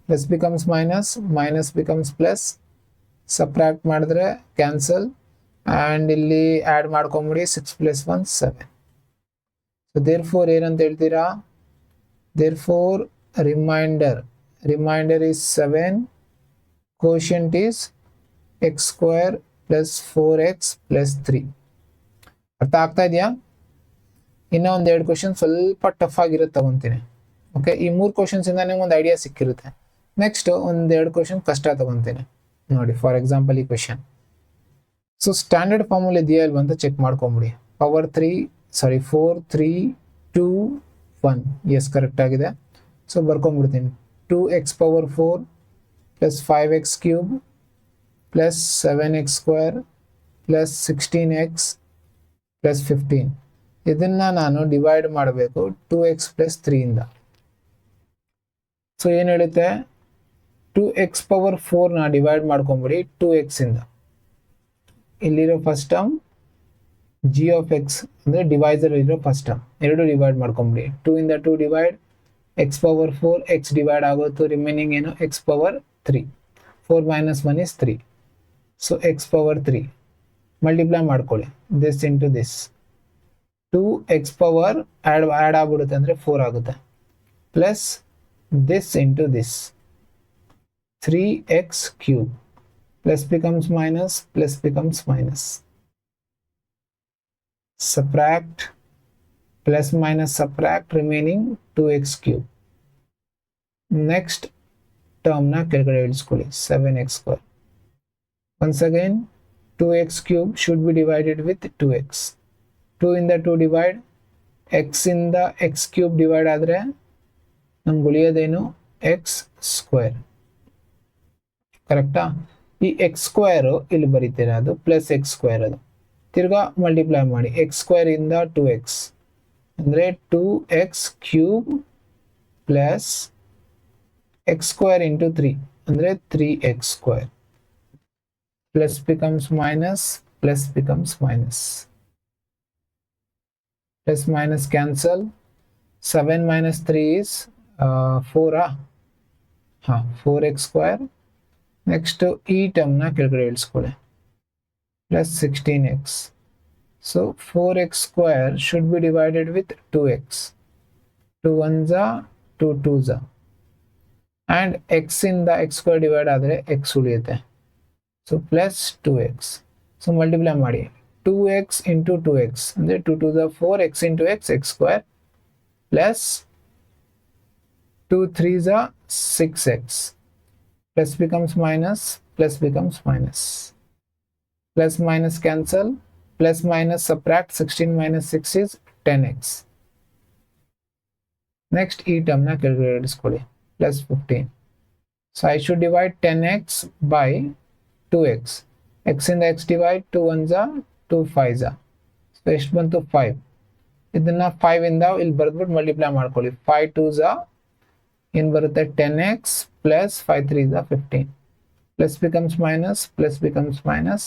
plus becomes minus minus becomes plus subtract ಮಾಡಿದ್ರೆ cancel and ಇಲ್ಲಿ add ಮಾಡ್ಕೊಂಬಿಡಿ 6 plus 1 7. so therefore ಏನಂತ ಹೇಳ್ತೀರಾ therefore remainder is 7 quotient is x² plus 4x plus 3. ಅರ್ಥ ಆಗ್ತಾ ಇದೆಯಾ? ಇನ್ನೂ ಒಂದು 2 ಕ್ವಶನ್ ಸ್ವಲ್ಪ ಟಫ್ ಆಗಿರುತ್ತೆ ತಗೊತೀನಿ. ಓಕೆ ಈ 3 ಕ್ವಶನ್ಸ್ ಇಂದ ನಿಮ್ಗೆ ಒಂದು ಐಡಿಯಾ ಸಿಕ್ಕಿರುತ್ತೆ. ನೆಕ್ಸ್ಟ್ ಒಂದು 2 ಕ್ವಶನ್ ಕಷ್ಟ ತಗೊತೀನಿ ನೋಡಿ. ಫಾರ್ ಎಕ್ಸಾಂಪಲ್ ಈ ಕ್ವಶನ್ ಸೊ ಸ್ಟ್ಯಾಂಡರ್ಡ್ ಫಾರ್ಮಲ್ಲಿ ಇದೆಯಾ ಇಲ್ವಾ ಅಂತ ಚೆಕ್ ಮಾಡ್ಕೊಂಬಿಡಿ. ಪವರ್ 3 ಸಾರಿ 4 3 2 1 ಎಸ್ ಕರೆಕ್ಟ್ ಆಗಿದೆ. ಸೊ ಬರ್ಕೊಂಡ್ಬಿಡ್ತೀನಿ 2x power 4 plus 5x³ plus 7x² plus 16x plus 15 ಇದನ್ನು ನಾನು ಡಿವೈಡ್ ಮಾಡಬೇಕು 2x ಪ್ಲಸ್ 3 ಇಂದ. ಸೊ ಏನು ಹೇಳುತ್ತೆ 2x ಪವರ್ 4ನ ಡಿವೈಡ್ ಮಾಡ್ಕೊಂಬಿಡಿ 2x ಇಂದ. ಇಲ್ಲಿರೋ first term G of x ಅಂದರೆ ಡಿವೈಸರ್ ಇರೋ ಫಸ್ಟ್ ಟರ್ಮ್ ಎರಡು ಡಿವೈಡ್ ಮಾಡ್ಕೊಂಬಿಡಿ. 2 ಇಂದ 2 divide, x power 4 x divide ಆಗೋದು, ರಿಮೈನಿಂಗ್ ಏನು x power 3. 4 minus 1 is 3. So x power 3 multiply ಮಾಡ್ಕೊಳ್ಳಿ, this into this. 2 x power add ಆಗ್ಬಿಡುತ್ತೆ ಅಂದರೆ 4 ಆಗುತ್ತೆ, plus this into this 3x cube, plus becomes minus, plus becomes minus. Subtract, plus minus subtract, remaining 2x cube. Next term na calculate iskoli 7x square. Once again 2x cube should be divided with 2x. 2 in the 2 divide, x in the x cube divide ಆದರೆ ನಮ್ಗೆ ಉಳಿಯೋದೇನು x square. ಕರೆಕ್ಟಾ? ಈ X square ಇಲ್ಲಿ ಬರೀತೀರ, ಅದು plus x square, ಅದು ತಿರ್ಗಾ multiply ಮಾಡಿ. X square ಇಂದ 2x ಅಂದರೆ 2x cube plus x square into 3 ಅಂದರೆ 3x square, plus becomes minus, plus becomes minus, plus minus cancel. 7 minus 3 is 4. 4x square. Next ಈ ಟರ್ಮ್ನ ಕೆಳಗಡೆ ಇಳಿಸ್ಕೊಳ್ಳಿ, plus 16x. So 4x square should be divided with 2x. 2 1s 2 2s, and x ಇಂದ x square divide ಆದರೆ x ಉಳಿಯುತ್ತೆ. So plus 2x. So multiply ಮಾಡಿ, 2x into 2x ಅಂದರೆ 2 2s 4, x into x X square, plus 2 3s 6x, plus becomes minus, plus becomes minus, plus minus cancel, plus minus subtract, 16 minus 6 is 10x. Next e term na calculate iskoli, plus 15. So I should divide 10x by 2x. X in the x divide, 2 1s 2 5s, so ಎಷ್ಟು ಬಂತು 5. ಇದನ್ನ 5 ಇಂದ ಇಲ್ಲಿ ಬರೆದ್ಬಿಟ್ಟು multiply ಮಾಡ್ಕೊಳ್ಳಿ. 5 2s ಏನು ಬರುತ್ತೆ 10x plus 5 3s 15, plus becomes minus, plus becomes minus,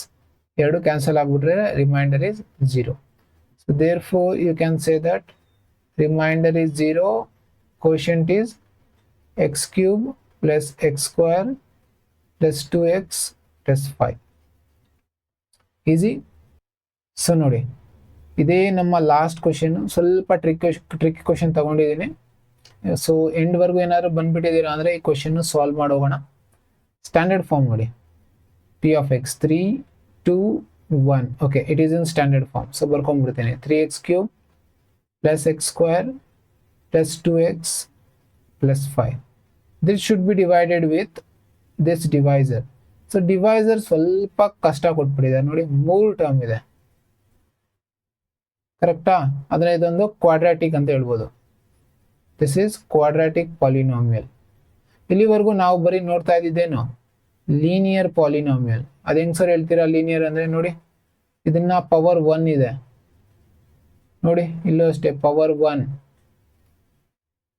ಎರಡು cancel ಆಗ್ಬಿಟ್ರೆ reminder is 0. So therefore you can say that remainder is 0, quotient is x cube plus x square plus 2x plus 5. Easy. So ನೋಡಿ, ಇದೇ ನಮ್ಮ last question. ಸ್ವಲ್ಪ trick question ತಗೊಂಡಿದ್ದೀನಿ. ಸೊ ಎಂಡ್ವರೆಗೂ ಏನಾದ್ರು ಬಂದ್ಬಿಟ್ಟಿದ್ದೀರಾ ಅಂದರೆ ಈ ಕ್ವಶನ್ ಸಾಲ್ವ್ ಮಾಡೋಗೋಣ. ಸ್ಟ್ಯಾಂಡರ್ಡ್ ಫಾರ್ಮ್ ನೋಡಿ, P of x 3 2 1. Okay, it is in standard form. So ಬರ್ಕೊಂಡ್ಬಿಡ್ತೀನಿ, 3x cube plus x square plus 2x plus 5. This should be divided with this divisor. So divisor ಸ್ವಲ್ಪ ಕಷ್ಟ ಕೊಟ್ಬಿಟ್ಟಿದೆ ನೋಡಿ, 3 term ಇದೆ. ಕರೆಕ್ಟಾ? ಆದರೆ ಇದೊಂದು ಕ್ವಾಡ್ರಾಟಿಕ್ ಅಂತ ಹೇಳ್ಬೋದು. This is quadratic polynomial. ಇಲ್ಲಿವರೆಗೂ ನಾವು ಬರೀ ನೋಡ್ತಾ ಇದ್ದಿದ್ದೇನು ಲೀನಿಯರ್ ಪಾಲಿನಾಮಿಯಲ್. ಅದು ಹೆಂಗ್ ಸರ್ ಹೇಳ್ತೀರಾ ಲೀನಿಯರ್ ಅಂದರೆ? ನೋಡಿ, ಇದನ್ನ ಪವರ್ 1 ಇದೆ ನೋಡಿ, ಇಲ್ಲೂ ಅಷ್ಟೇ ಪವರ್ 1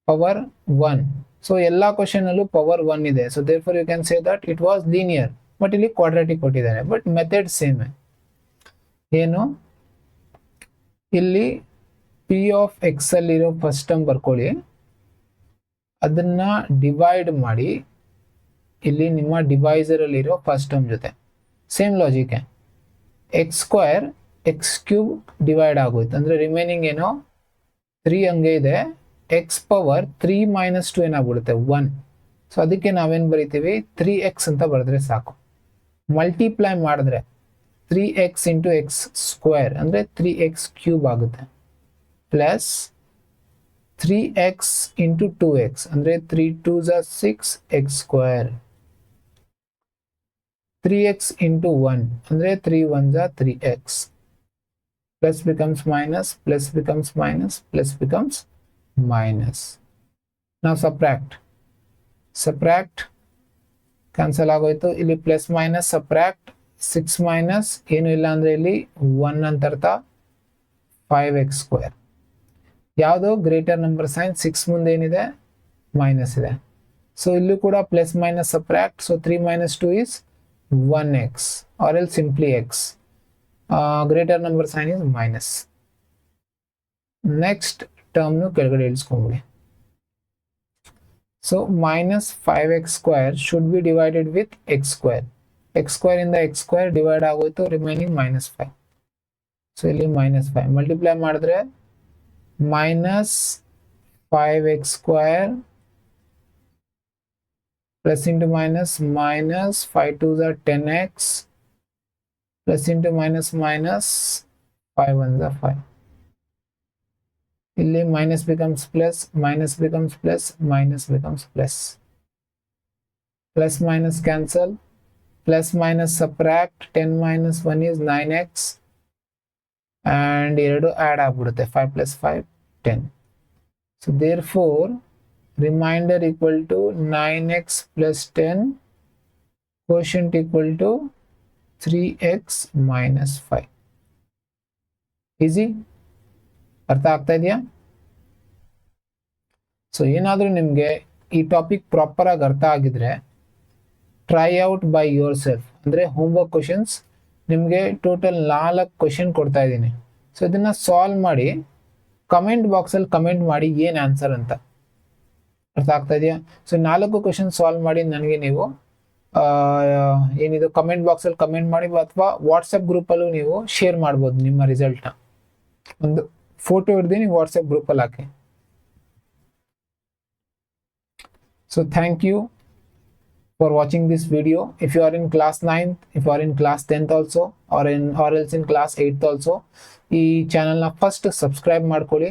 ಪವರ್ 1. ಸೊ ಎಲ್ಲ ಕ್ವಶನ್ ಅಲ್ಲೂ ಪವರ್ 1 ಇದೆ. So therefore you can say that it was linear. But ಇಲ್ಲಿ ಕ್ವಾಡ್ರಾಟಿಕ್ ಕೊಟ್ಟಿದ್ದಾರೆ, ಬಟ್ ಮೆಥಡ್ ಸೇಮ್. ಏನು ಇಲ್ಲಿ ಪಿ ಆಫ್ ಎಕ್ಸ್ ಅಲ್ಲಿರೋ ಫಸ್ಟ್ ಟರ್ಮ್ ಬರ್ಕೊಳ್ಳಿ, ಅದನ್ನ ಡಿವೈಡ್ ಮಾಡಿ ಇಲ್ಲಿ ನಿಮ್ಮ ಡಿವೈಸರ್ ಅಲ್ಲಿರೋ ಫಸ್ಟ್ ಟರ್ಮ್ ಜೊತೆ. Same logic, X square X cube divide ಆಗೋಯ್ತು ಅಂದರೆ ರಿಮೈನಿಂಗ್ ಏನೋ 3 ಹಂಗೆ ಇದೆ. X power 3 minus 2 ಏನಾಗ್ಬಿಡುತ್ತೆ 1. ಸೊ ಅದಕ್ಕೆ ನಾವೇನು ಬರಿತೀವಿ 3x ಅಂತ ಬರೆದ್ರೆ ಸಾಕು. ಮಲ್ಟಿಪ್ಲೈ ಮಾಡಿದ್ರೆ 3x ಇಂಟು ಎಕ್ಸ್ ಸ್ಕ್ವೇರ್ ಅಂದರೆ 3x ಕ್ಯೂಬ್ ಆಗುತ್ತೆ, ಪ್ಲಸ್ 3x ಇಂಟು 2x ಅಂದರೆ 3 2s 6x square, 3x into 1 ಅಂದರೆ 3 1s 3x, plus becomes minus, plus becomes minus, plus becomes minus. Now subtract cancel ಆಗೋಯ್ತು. ಇಲ್ಲಿ ಪ್ಲಸ್ ಮೈನಸ್ ಸಬ್ಟ್ರಾಕ್ಟ್ 6 ಮೈನಸ್ ಏನು ಇಲ್ಲ ಅಂದರೆ ಇಲ್ಲಿ 1 ಅಂತ ಅರ್ಥ, 5x ಸ್ಕ್ವೇರ್. ಯಾವುದೋ ಗ್ರೇಟರ್ ನಂಬರ್ ಸೈನ್ 6 ಮುಂದೆ ಏನಿದೆ ಮೈನಸ್ ಇದೆ. ಸೊ ಇಲ್ಲೂ ಕೂಡ plus minus subtract. So 3 minus 2 is 1x or else simply x. Greater number sign is minus. Next ಟರ್ಮ್ನು ಕೆಳಗಡೆ ಇಳಿಸ್ಕೊಂಬಿಡಿ. So minus 5x² should be divided with x². x² ಇಂದ x² ಡಿವೈಡ್ ಆಗೋಯ್ತು, ರಿಮೈನಿಂಗ್ -5. ಸೊ ಇಲ್ಲಿ -5 ಮಲ್ಟಿಪ್ಲೈ ಮಾಡಿದ್ರೆ minus 5x² plus into minus, minus 5 2s are 10x plus into minus, minus 5 1s are 5. Illi minus becomes plus, minus becomes plus, minus becomes plus. Plus minus cancel, plus minus subtract, 10 minus 1 is 9x and ಎರಡು add ಆಗ್ಬಿಡುತ್ತೆ, 5 plus 5 10. So therefore remainder equal to 9x plus 10, quotient equal to 3x minus 5. Easy? ಅರ್ಥ ಆಗ್ತಾ ಇದೆಯಾ? So ಏನಾದರೂ ನಿಮಗೆ ಈ topic proper ಆಗಿ ಅರ್ಥ ಆಗಿದ್ರೆ try out by your self. ಅಂದರೆ ಹೋಮ್ವರ್ಕ್ ಕ್ವಶನ್ಸ್ ನಿಮಗೆ ಟೋಟಲ್ 4 ಕ್ವಶನ್ ಕೊಡ್ತಾ ಇದ್ದೀನಿ. ಸೊ ಇದನ್ನು ಸಾಲ್ವ್ ಮಾಡಿ ಕಮೆಂಟ್ ಬಾಕ್ಸಲ್ಲಿ ಕಮೆಂಟ್ ಮಾಡಿ ಏನು ಆನ್ಸರ್ ಅಂತ. ಅರ್ಥ ಆಗ್ತಾ ಇದೆಯಾ? ಸೊ 4 ಕ್ವಶನ್ ಸಾಲ್ವ್ ಮಾಡಿ ನನಗೆ ನೀವು ಏನಿದು ಕಮೆಂಟ್ ಬಾಕ್ಸಲ್ಲಿ ಕಮೆಂಟ್ ಮಾಡಿ ಅಥವಾ ವಾಟ್ಸಪ್ ಗ್ರೂಪಲ್ಲೂ ನೀವು ಶೇರ್ ಮಾಡ್ಬೋದು ನಿಮ್ಮ ರಿಸಲ್ಟ್ನ. ಒಂದು ಫೋಟೋ ಹಿಡ್ದು ನೀವು ವಾಟ್ಸಪ್ ಗ್ರೂಪಲ್ಲಿ ಹಾಕಿ. So thank you for watching this video. If you are in class 9th, if you are in class 10th also, or else in class 8th also, ಈ ಚಾನಲ್ನ ಫಸ್ಟ್ ಸಬ್ಸ್ಕ್ರೈಬ್ ಮಾಡ್ಕೊಳ್ಳಿ.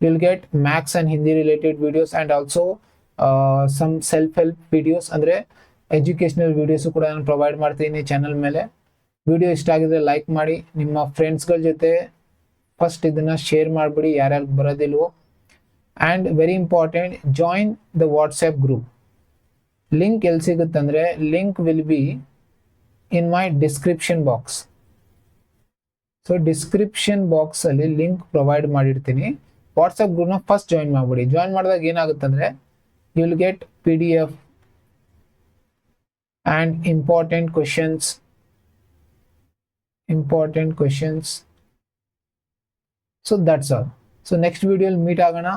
you will get maths and Hindi related videos and also some self help videos, ಅಂದರೆ educational videos ಕೂಡ ನಾನು provide ಮಾಡ್ತೀನಿ channel ಮೇಲೆ. Video ಇಷ್ಟ ಆಗಿದ್ರೆ ಲೈಕ್ ಮಾಡಿ, ನಿಮ್ಮ ಫ್ರೆಂಡ್ಸ್ಗಳ ಜೊತೆ ಫಸ್ಟ್ ಇದನ್ನು ಶೇರ್ ಮಾಡಿಬಿಡಿ ಯಾರ್ಯಾರು ಬರೋದಿಲ್ವೋ. And very important, join the WhatsApp group. Link ಎಲ್ಲಿ ಸಿಗುತ್ತಂದರೆ link will be in my description box. So description ಬಾಕ್ಸಲ್ಲಿ ಲಿಂಕ್ ಪ್ರೊವೈಡ್ ಮಾಡಿರ್ತೀನಿ. ವಾಟ್ಸಪ್ ಗ್ರೂಪ್ನ ಫಸ್ಟ್ ಜಾಯಿನ್ ಮಾಡಿಬಿಡಿ. ಜಾಯಿನ್ ಮಾಡಿದಾಗ ಏನಾಗುತ್ತಂದರೆ you will get PDF and important questions. So that's all. So next video meet ಆಗೋಣ.